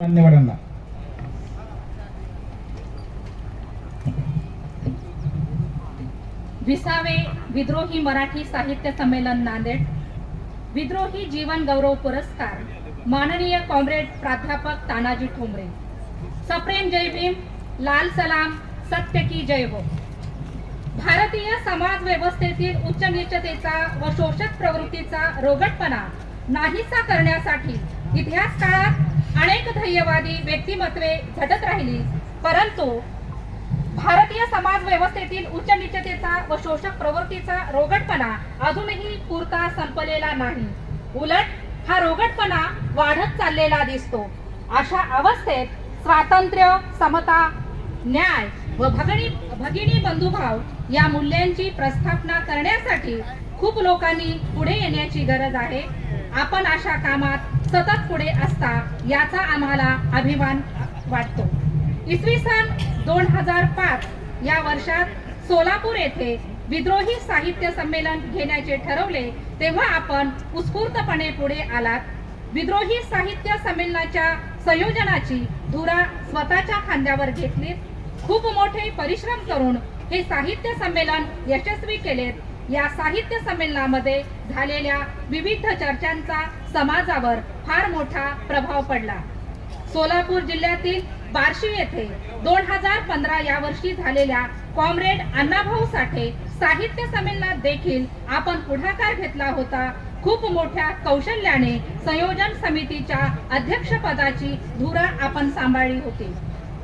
मान्यवरांना विसावे विद्रोही मराठी साहित्य संमेलन नांदेड विद्रोही जीवन गौरव पुरस्कार माननीय कॉम्रेड प्राध्यापक तानाजी ठोंबरे। सप्रेम जय भीम, लाल सलाम, सत्य की जय हो। भारतीय समाज व्यवस्थेतील उच्च नीचतेचा व शोषक प्रवृत्तीचा रोगटपणा नाहीसा करण्यासाठी इतिहास काळात अनेक ध्येयवादी व्यक्तिमत्वे झटत राहिली, परंतु भारतीय समाज व्यवस्थेतील उच्च नीचतेचा व शोषक प्रवृत्तीचा रोगटपणा अजूनही पुरता संपलेला नाही। उलट हा रोगटपणा वाढत चाललेला दिसतो। अशा अवस्थेत स्वातंत्र्य, समता, न्याय व भगिनी बंधुभाव या मूल्यांची प्रस्थापना करण्यासाठी खूप लोकांनी पुढे येण्याची गरज आहे। आपण अशा कामात सतत पुढे असता याचा आम्हाला अभिमान वाटतो। इसवी सन 2005 या वर्षात सोलापूर येथे विद्रोही साहित्य संमेलन घेण्याचे ठरवले, तेव्हा आपण उत्स्फूर्तपणे पुढे आलात। विद्रोही साहित्य संमेलनाच्या संयोजनाची धुरा स्वतःच्या खांद्यावर घेतली। खूप मोठे परिश्रम करून हे साहित्य संमेलन यशस्वी केलेत। या साहित्य संमेलनामध्ये झालेल्या विविध चर्चांचा समाजावर फार मोठा प्रभाव पडला। सोलापूर जिल्ह्यातील बार्शी येथे 2015 या वर्षी झालेल्या कॉम्रेड अण्णाभाऊ साठे साहित्य संमेलनात देखील आपण पुढाकार घेतला होता। खूप मोठ्या कौशल्याने संयोजन समितीच्या अध्यक्षपदाची धुरा आपण सांभाळली होती।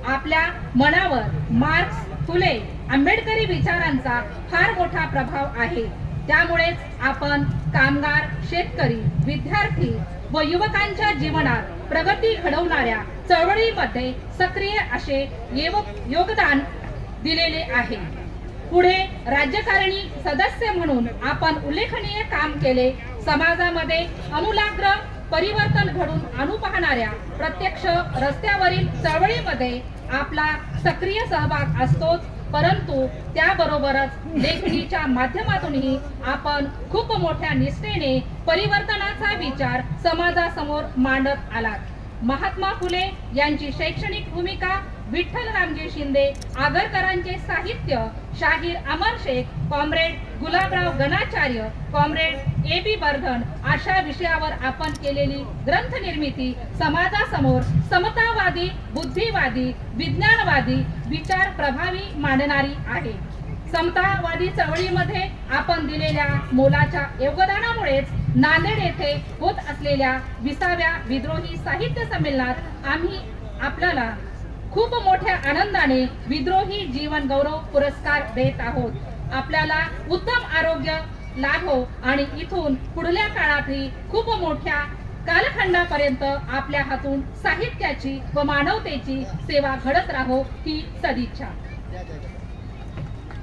आपल्या मनावर मार्क्स, फुले, आंबेडकरी विचारांचा फार मोठा प्रभाव आहे। त्यामुळेच आपण कामगार, शेतकरी, विद्यार्थी व युवकांच्या जीवनात प्रगती घडवणाऱ्या चळवळीमध्ये सक्रिय असे योगदान दिलेले आहे। पुढे राज्यकारिणी सदस्य म्हणून आपण उल्लेखनीय काम केले। समाजामध्ये आमूलाग्र परिवर्तन घडून आणू पाहणाऱ्या प्रत्यक्ष रस्त्यावरील चळवळीमध्ये आपला सक्रिय सहभाग असतोच, परंतु त्याबरोबरच लेखणीच्या माध्यमातूनही आपण खूप मोठ्या निष्ठेने परिवर्तनाचा विचार समाजासमोर मांडत आलात। महात्मा फुले यांची शैक्षणिक भूमिका, विठ्ठल रामजी शिंदे, आगरकरांचे साहित्य, Shahir Amar Shaikh, comrade Gulabrao Ganacharya, comrade A B. Bardhan अशा विषयावर आपण केलेली ग्रंथ निर्मिती समाजासमोर समतावादी, बुद्धिवादी, विज्ञानवादी विचार प्रभावी मांडणारी आहे। समतावादी चळवळीमध्ये आपण दिलेल्या मोलाच्या योगदानामुळेच नांदेड येथे होत असलेल्या 20व्या विद्रोही साहित्य संमेलनात आम्ही आपल्याला खूप मोठ्या आनंदाने विद्रोही जीवन गौरव पुरस्कार देत आहोत। आपल्याला उत्तम आरोग्य लाभो आणि इथून पुढल्या काळातही खूप मोठ्या कालखंडापर्यंत आपल्या हातून साहित्याची व मानवतेची सेवा घडत राहो ही सदिच्छा।